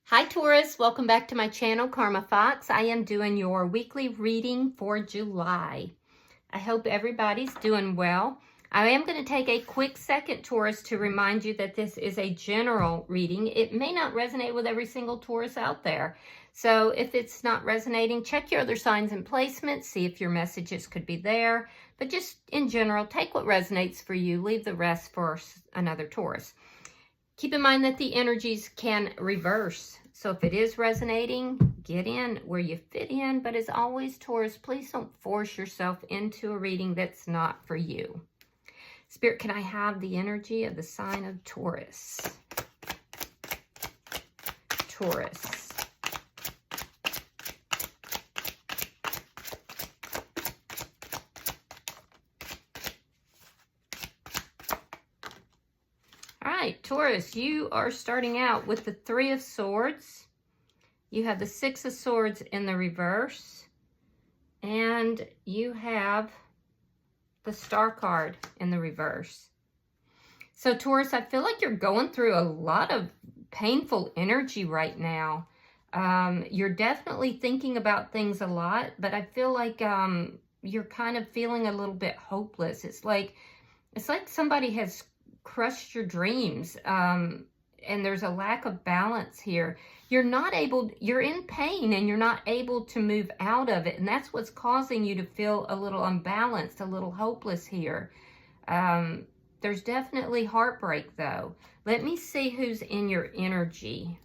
Hi Taurus, welcome back to my channel, Karma Fox. I am doing your weekly reading for July. I hope everybody's doing well. I am going to take a quick second, Taurus, to remind you that this is a general reading. It may not resonate with every single Taurus out there. So if it's not resonating, check your other signs and placements, see if your messages could be there. But just in general, take what resonates for you, leave the rest for another Taurus. Keep in mind that the energies can reverse. So if it is resonating, get in where you fit in. But as always, Taurus, please don't force yourself into a reading that's not for you. Spirit, can I have the energy of the sign of Taurus? Taurus. All right, Taurus, you are starting out with the Three of Swords. You have the Six of Swords in the reverse. And you have the Star card in the reverse. So, Taurus, I feel like you're going through a lot of painful energy right now. You're definitely thinking about things a lot, but I feel like you're kind of feeling a little bit hopeless. It's like somebody has crushed your dreams, and there's a lack of balance here. You're in pain and you're not able to move out of it, and that's what's causing you to feel a little unbalanced, a little hopeless here. There's definitely heartbreak though. Let me see who's in your energy.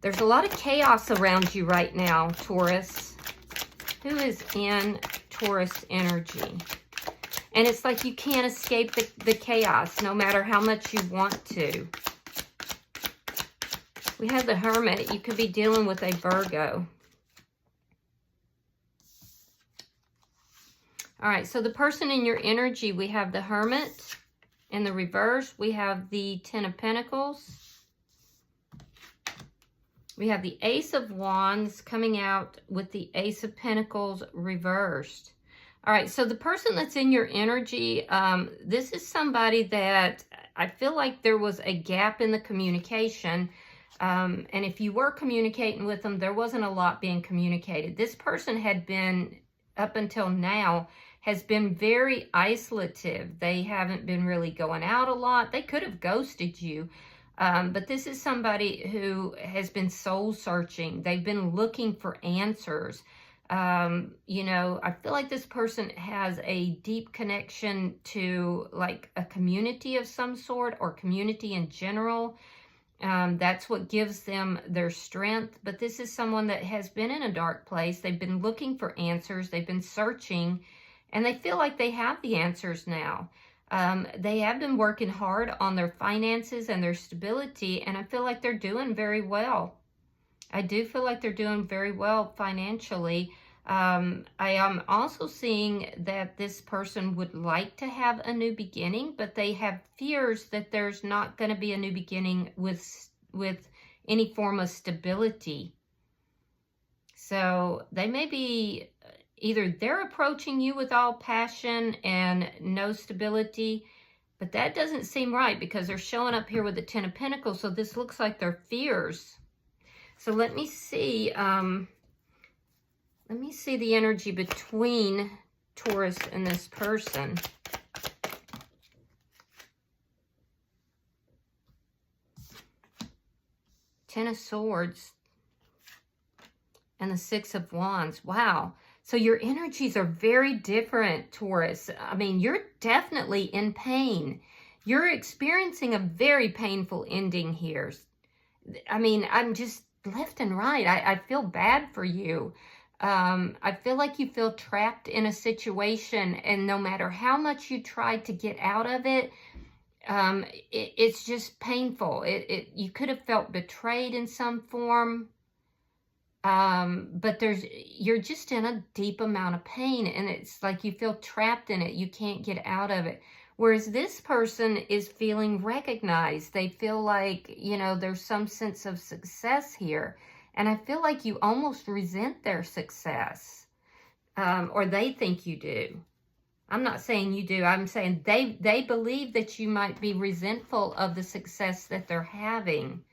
There's a lot of chaos around you right now, Taurus. Who is in Taurus energy? And it's like you can't escape the chaos, no matter how much you want to. We have the Hermit. You could be dealing with a Virgo. All right, so the person in your energy, we have the Hermit in the reverse. We have the Ten of Pentacles. We have the Ace of Wands coming out with the Ace of Pentacles reversed. All right, so the person that's in your energy, this is somebody that I feel like there was a gap in the communication. And if you were communicating with them, there wasn't a lot being communicated. This person had been, up until now, has been very isolative. They haven't been really going out a lot. They could have ghosted you. But this is somebody who has been soul searching. They've been looking for answers. You know, I feel like this person has a deep connection to like a community of some sort, or community in general. That's what gives them their strength. But this is someone that has been in a dark place. They've been looking for answers. They've been searching, and they feel like they have the answers now. They have been working hard on their finances and their stability, and I feel like they're doing very well. I do feel like they're doing very well financially. I am also seeing that this person would like to have a new beginning, but they have fears that there's not going to be a new beginning with any form of stability. So they may be, either they're approaching you with all passion and no stability, but that doesn't seem right because they're showing up here with the Ten of Pentacles. So this looks like their fears. So let me see the energy between Taurus and this person. Ten of Swords and the Six of Wands. Wow. So your energies are very different, Taurus. I mean, you're definitely in pain. You're experiencing a very painful ending here. I mean, I'm just left and right. I feel bad for you. I feel like you feel trapped in a situation, and no matter how much you tried to get out of it, it's just painful. You could have felt betrayed in some form, but you're just in a deep amount of pain, and it's like you feel trapped in it. You can't get out of it. Whereas this person is feeling recognized. They feel like, you know, there's some sense of success here. And I feel like you almost resent their success, or they think you do. I'm not saying you do. I'm saying they believe that you might be resentful of the success that they're having.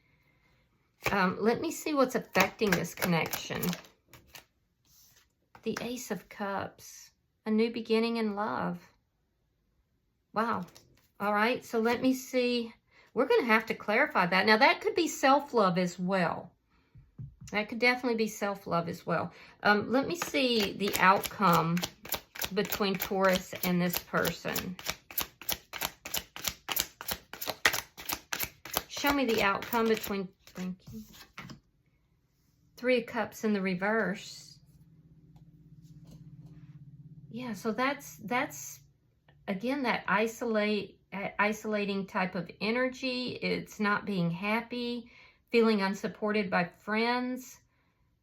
Let me see what's affecting this connection. The Ace of Cups. A new beginning in love. Wow. All right, so let me see. We're going to have to clarify that. Now, that could be self-love as well. That could definitely be self-love as well. Let me see the outcome between Taurus and this person. Show me the outcome between, thank you. Three of Cups in the reverse. Yeah, so that's again, that isolating type of energy. It's not being happy, feeling unsupported by friends.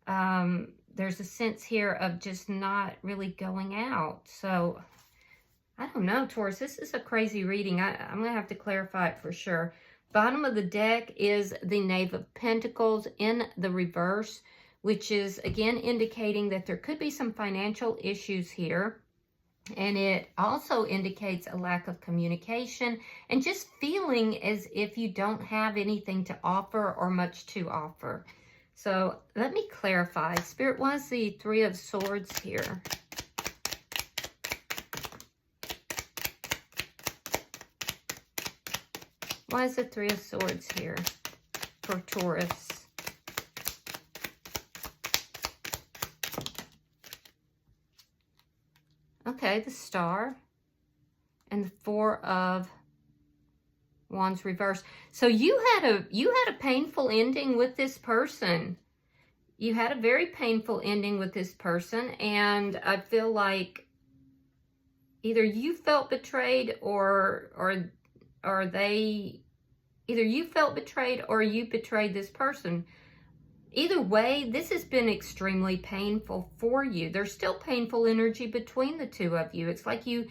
There's a sense here of just not really going out. So, I don't know, Taurus. This is a crazy reading. I'm going to have to clarify it for sure. Bottom of the deck is the Knave of Pentacles in the reverse, which is, again, indicating that there could be some financial issues here. And it also indicates a lack of communication and just feeling as if you don't have anything to offer or much to offer. So let me clarify. Spirit, why is the Three of Swords here? Why is the Three of Swords here for Taurus? Okay, the Star and the Four of Wands reversed. So you had a painful ending with this person. You had a very painful ending with this person, and I feel like either you felt betrayed or they, either you felt betrayed or you betrayed this person. Either way, this has been extremely painful for you. There's still painful energy between the two of you. It's like you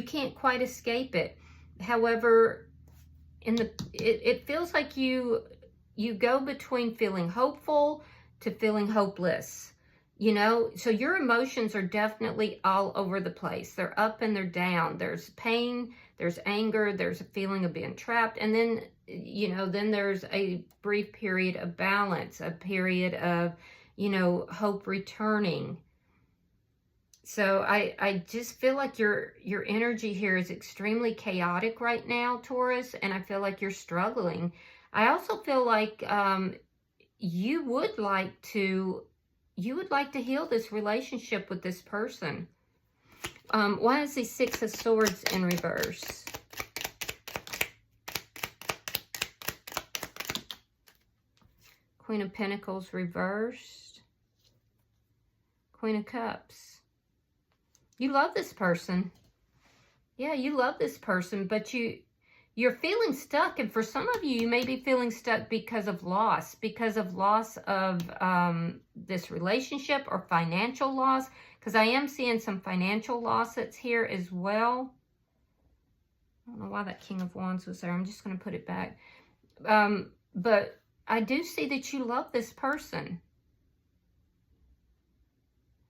can't quite escape it. However, it feels like you go between feeling hopeful to feeling hopeless. You know, so your emotions are definitely all over the place. They're up and they're down. There's pain, there's anger, there's a feeling of being trapped. And then, you know, then there's a brief period of balance, a period of, you know, hope returning. So I just feel like your energy here is extremely chaotic right now, Taurus, and I feel like you're struggling. I also feel like you would like to heal this relationship with this person. Why is the Six of Swords in reverse? Queen of Pentacles reversed. Queen of Cups. You love this person. Yeah, you love this person, but you're feeling stuck. And for some of you, you may be feeling stuck because of loss of this relationship or financial loss. Because I am seeing some financial loss that's here as well. I don't know why that King of Wands was there. I'm just going to put it back. But I do see that you love this person.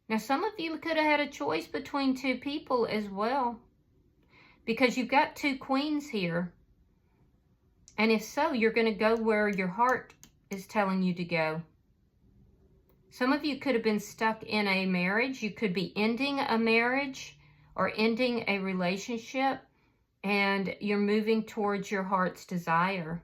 Now, some of you could have had a choice between two people as well. Because you've got two queens here. And if so, you're going to go where your heart is telling you to go. Some of you could have been stuck in a marriage. You could be ending a marriage or ending a relationship. And you're moving towards your heart's desire.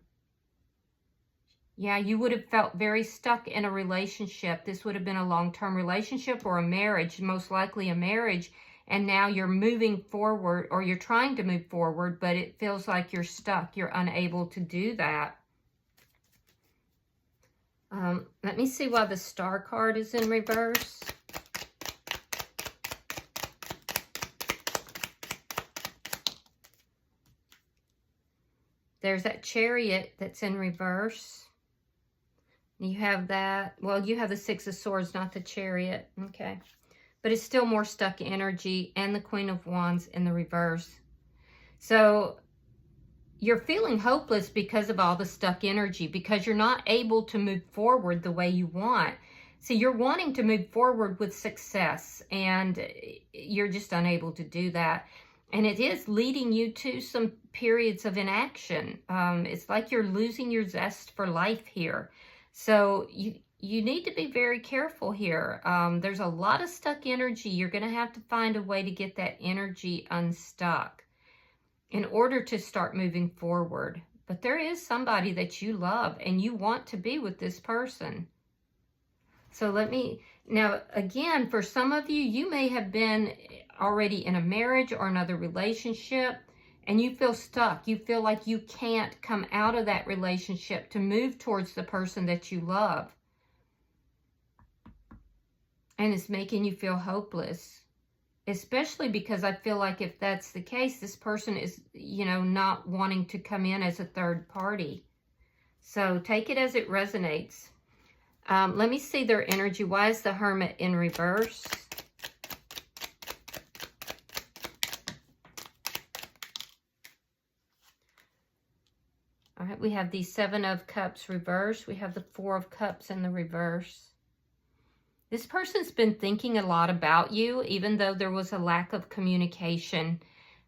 Yeah, you would have felt very stuck in a relationship. This would have been a long-term relationship or a marriage, most likely a marriage. And now you're moving forward, or you're trying to move forward, but it feels like you're stuck. You're unable to do that. Let me see why the Star card is in reverse. There's that Chariot that's in reverse. You have that. Well, you have the Six of Swords, not the Chariot. Okay. But it's still more stuck energy, and the Queen of Wands in the reverse. So you're feeling hopeless because of all the stuck energy, because you're not able to move forward the way you want. See, you're wanting to move forward with success, and you're just unable to do that. And it is leading you to some periods of inaction. It's like you're losing your zest for life here. So you need to be very careful here. There's a lot of stuck energy. You're going to have to find a way to get that energy unstuck in order to start moving forward. But there is somebody that you love and you want to be with this person. So now again, for some of you, you may have been already in a marriage or another relationship and you feel stuck. You feel like you can't come out of that relationship to move towards the person that you love. And it's making you feel hopeless. Especially because I feel like if that's the case, this person is, not wanting to come in as a third party. So take it as it resonates. Let me see their energy. Why is the Hermit in reverse? All right, we have the Seven of Cups reversed. We have the Four of Cups in the reverse. This person's been thinking a lot about you, even though there was a lack of communication.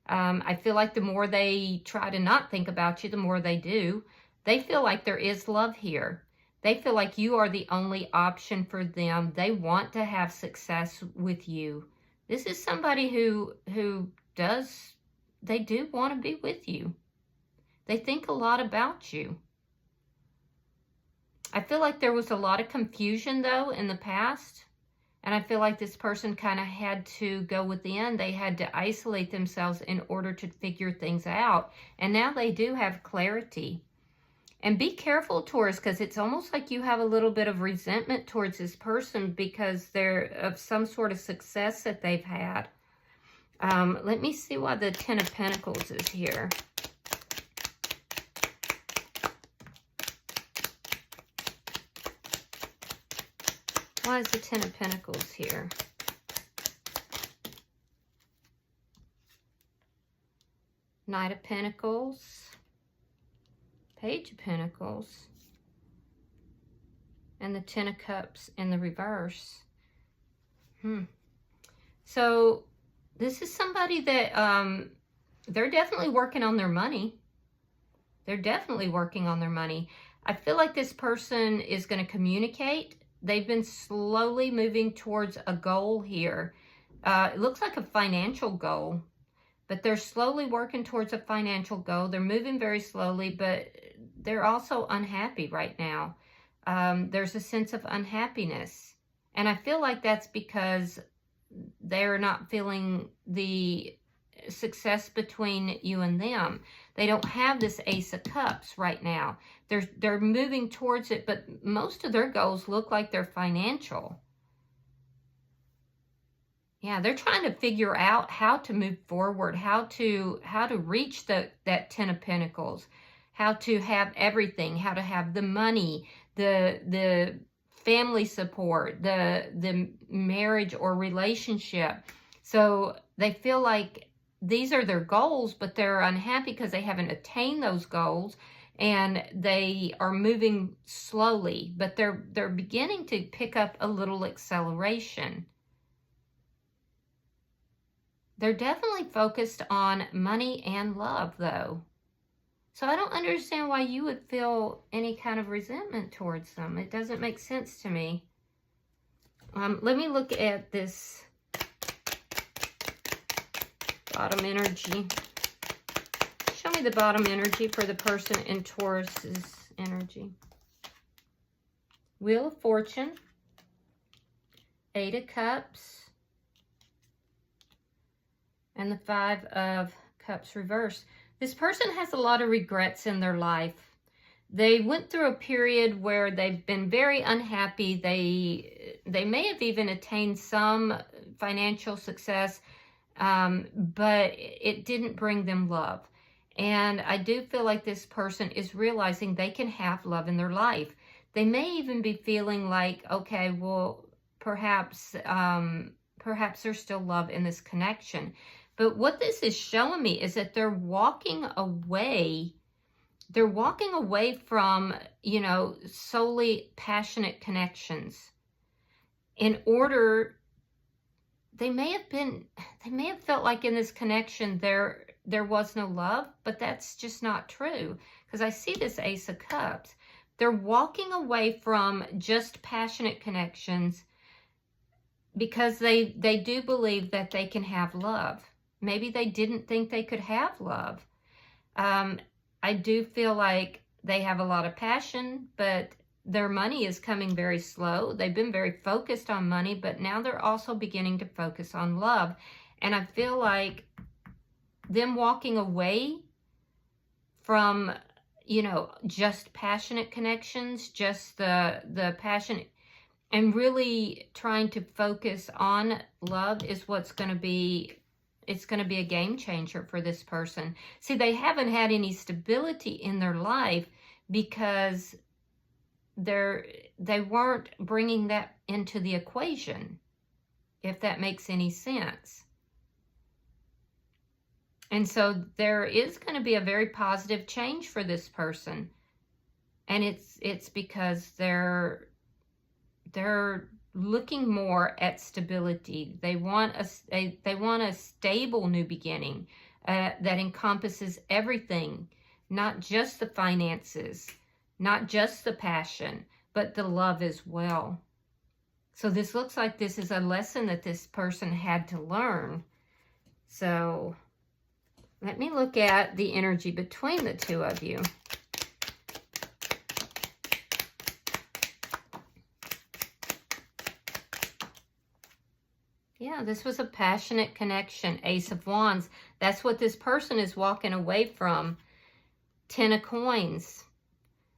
I feel like the more they try to not think about you, the more they do. They feel like there is love here. They feel like you are the only option for them. They want to have success with you. This is somebody who they do want to be with you. They think a lot about you. I feel like there was a lot of confusion, though, in the past. And I feel like this person kind of had to go within. They had to isolate themselves in order to figure things out. And now they do have clarity. And be careful, Taurus, because it's almost like you have a little bit of resentment towards this person because they're of some sort of success that they've had. Let me see why the Ten of Pentacles is here. Why is the Ten of Pentacles here? Knight of Pentacles, Page of Pentacles, and the Ten of Cups in the reverse. So this is somebody that they're definitely working on their money. They're definitely working on their money. I feel like this person is going to communicate. They've been slowly moving towards a goal here. It looks like a financial goal, but they're slowly working towards a financial goal. They're moving very slowly, but they're also unhappy right now. There's a sense of unhappiness. And I feel like that's because they're not feeling the success between you and them. They don't have this Ace of Cups right now. They're moving towards it, but most of their goals look like they're financial. Yeah, they're trying to figure out how to move forward, how to reach that Ten of Pentacles, how to have everything, how to have the money, the family support, the marriage or relationship. So they feel like these are their goals, but they're unhappy because they haven't attained those goals, and they are moving slowly, but they're beginning to pick up a little acceleration. They're definitely focused on money and love, though. So I don't understand why you would feel any kind of resentment towards them. It doesn't make sense to me. Let me look at this bottom energy. Show me the bottom energy for the person in Taurus's energy. Wheel of Fortune, Eight of Cups, and the Five of Cups reversed. This person has a lot of regrets in their life. They went through a period where they've been very unhappy. They may have even attained some financial success, but it didn't bring them love. And I do feel like this person is realizing they can have love in their life. They may even be feeling like, okay, well, perhaps there's still love in this connection. But what this is showing me is that they're walking away. They're walking away from, solely passionate connections in order. They may have felt like in this connection there was no love, but that's just not true, because I see this Ace of Cups. they're walking away from just passionate connections because they do believe that they can have love. Maybe they didn't think they could have love. I do feel like they have a lot of passion, but their money is coming very slow. They've been very focused on money, but now they're also beginning to focus on love. And I feel like them walking away from, you know, just passionate connections, just the passion, and really trying to focus on love is what's going to be, it's going to be a game changer for this person. See, they haven't had any stability in their life because they weren't bringing that into the equation, if that makes any sense. And so there is going to be a very positive change for this person. And it's because they're looking more at stability. They want a stable new beginning that encompasses everything, not just the finances, not just the passion, but the love as well. So this looks like this is a lesson that this person had to learn. So let me look at the energy between the two of you. Yeah, this was a passionate connection. Ace of Wands. That's what this person is walking away from. Ten of Coins.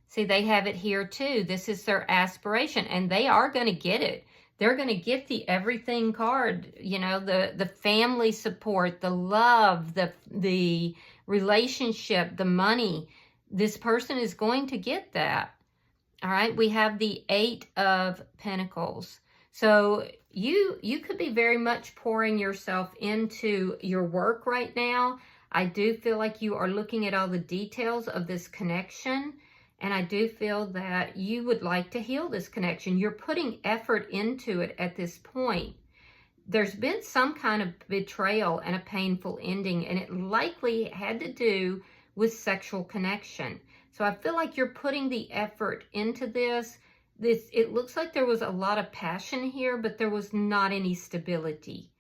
See, they have it here too. This is their aspiration, and they are going to get it. They're going to get the everything card, you know, the family support, the love, the relationship, the money. This person is going to get that. All right, we have the Eight of Pentacles. So you could be very much pouring yourself into your work right now. I do feel like you are looking at all the details of this connection. And I do feel that you would like to heal this connection. You're putting effort into it at this point. There's been some kind of betrayal and a painful ending, and it likely had to do with sexual connection. So I feel like you're putting the effort into this. It looks like there was a lot of passion here, but there was not any stability.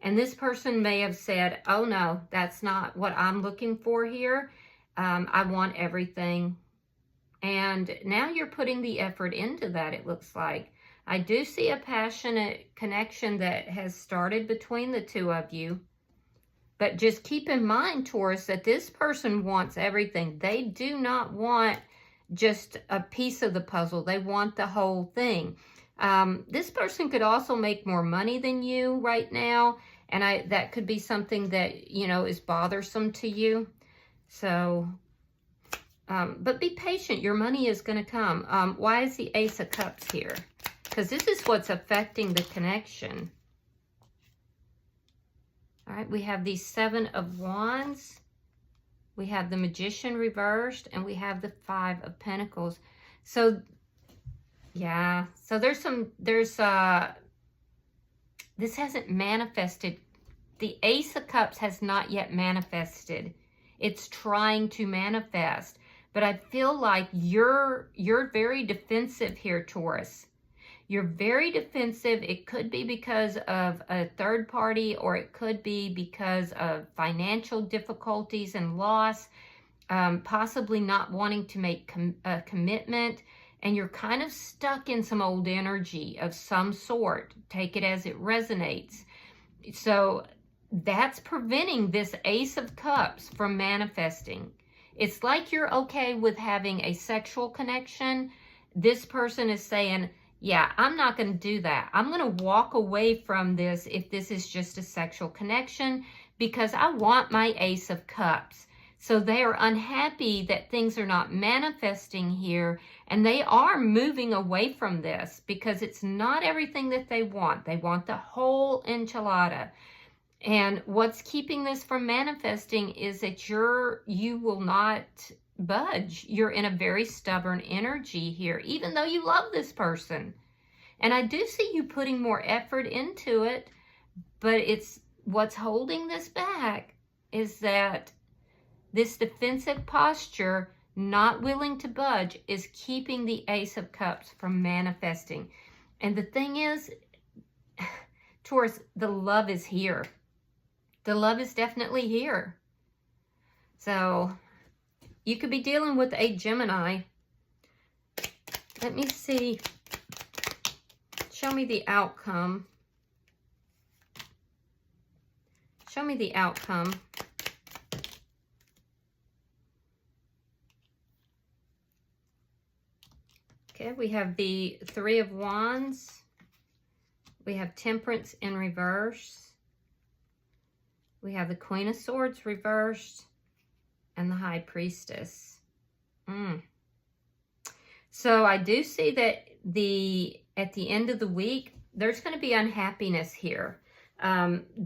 And this person may have said, oh no, that's not what I'm looking for here. I want everything. And now you're putting the effort into that, it looks like. I do see a passionate connection that has started between the two of you. But just keep in mind, Taurus, that this person wants everything. They do not want just a piece of the puzzle. They want the whole thing. This person could also make more money than you right now. And that could be something that, you know, is bothersome to you. So... but be patient. Your money is going to come. Why is the Ace of Cups here? Because this is what's affecting the connection. All right, we have the Seven of Wands. We have the Magician reversed. And we have the Five of Pentacles. So, yeah. So this hasn't manifested. The Ace of Cups has not yet manifested. It's trying to manifest. But I feel like you're very defensive here, Taurus. You're very defensive. It could be because of a third party, or it could be because of financial difficulties and loss, possibly not wanting to make a commitment, and you're kind of stuck in some old energy of some sort. Take it as it resonates. So that's preventing this Ace of Cups from manifesting. It's like you're okay with having a sexual connection. This person is saying, yeah, I'm not going to do that. I'm going to walk away from this if this is just a sexual connection because I want my Ace of Cups. So they are unhappy that things are not manifesting here, and they are moving away from this because it's not everything that they want. They want the whole enchilada. And what's keeping this from manifesting is that you will not budge. You're in a very stubborn energy here, even though you love this person. And I do see you putting more effort into it, but it's what's holding this back is that this defensive posture not willing to budge, is keeping the Ace of Cups from manifesting. And the thing is, Taurus, the love is here. The love is definitely here. So you could be dealing with a Gemini. Let me see. Show me the outcome. Show me the outcome. Okay, we have the Three of Wands. We have Temperance in reverse. We have the Queen of Swords reversed. And the High Priestess. So I do see that at the end of the week, there's going to be unhappiness here.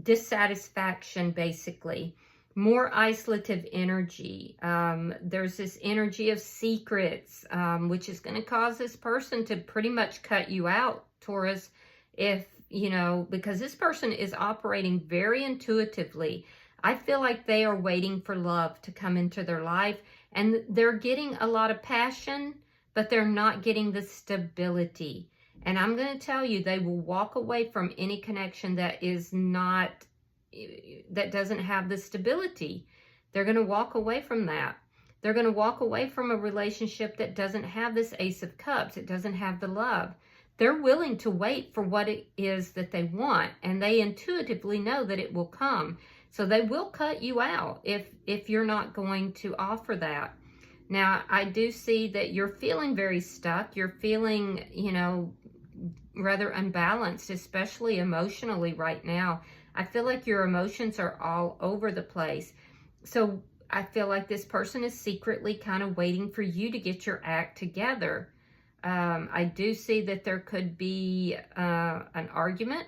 Dissatisfaction, basically. More isolative energy. There's this energy of secrets, which is going to cause this person to pretty much cut you out, Taurus, if, you know, because this person is operating very intuitively. I feel like they are waiting for love to come into their life, and they're getting a lot of passion, but they're not getting the stability. And I'm going to tell you, they will walk away from any connection that doesn't have the stability. They're going to walk away from that. They're going to walk away from a relationship that doesn't have this Ace of Cups. It doesn't have the love. They're willing to wait for what it is that they want, and they intuitively know that it will come. So they will cut you out if you're not going to offer that. Now, I do see that you're feeling very stuck. You're feeling, you know, rather unbalanced, especially emotionally right now. I feel like your emotions are all over the place. So I feel like this person is secretly kind of waiting for you to get your act together. I do see that there could be an argument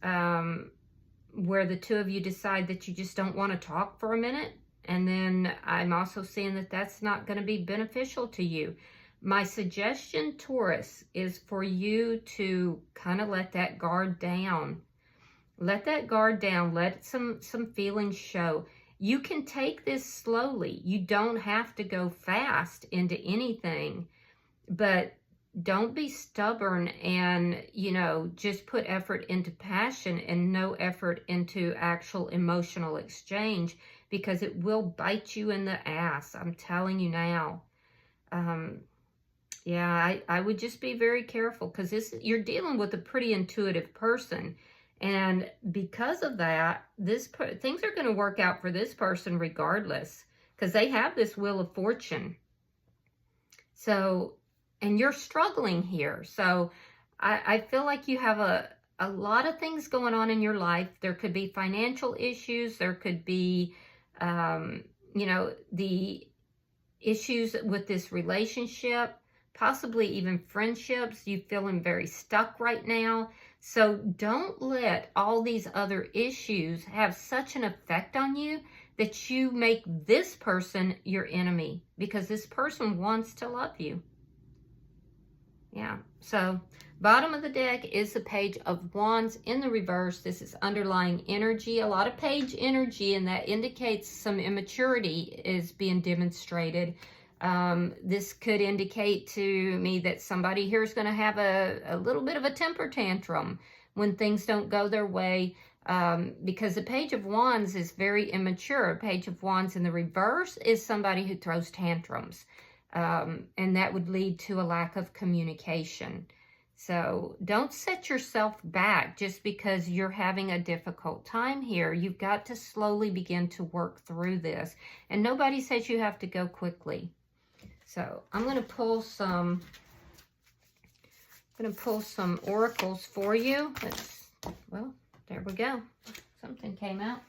where the two of you decide that you just don't want to talk for a minute. And then I'm also seeing that that's not going to be beneficial to you. My suggestion, Taurus, is for you to kind of let that guard down. Let that guard down. Let some feelings show. You can take this slowly. You don't have to go fast into anything. But don't be stubborn and, you know, just put effort into passion and no effort into actual emotional exchange, because it will bite you in the ass. I'm telling you now. Yeah, I would just be very careful, because you're dealing with a pretty intuitive person. And because of that, things are going to work out for this person regardless, because they have this Wheel of Fortune. So, and you're struggling here. So I feel like you have a lot of things going on in your life. There could be financial issues. There could be, you know, the issues with this relationship, possibly even friendships. You're feeling very stuck right now. So don't let all these other issues have such an effect on you that you make this person your enemy, because this person wants to love you. Yeah, so bottom of the deck is the Page of Wands in the reverse. This is underlying energy, a lot of page energy, and that indicates some immaturity is being demonstrated. This could indicate to me that somebody here is going to have a little bit of a temper tantrum when things don't go their way, because the Page of Wands is very immature. Page of Wands in the reverse is somebody who throws tantrums. And that would lead to a lack of communication. So don't set yourself back just because you're having a difficult time here. You've got to slowly begin to work through this. And nobody says you have to go quickly. So I'm going to pull some oracles for you. Well, there we go. Something came out.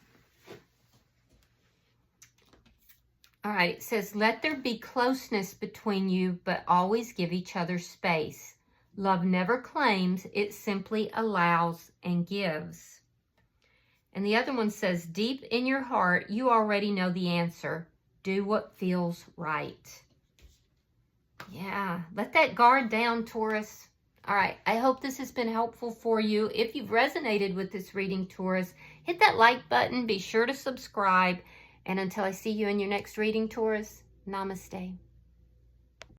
All right, it says, let there be closeness between you, but always give each other space. Love never claims, it simply allows and gives. And the other one says, deep in your heart, you already know the answer. Do what feels right. Yeah, let that guard down, Taurus. All right, I hope this has been helpful for you. If you've resonated with this reading, Taurus, hit that like button. Be sure to subscribe. And until I see you in your next reading, Taurus, namaste.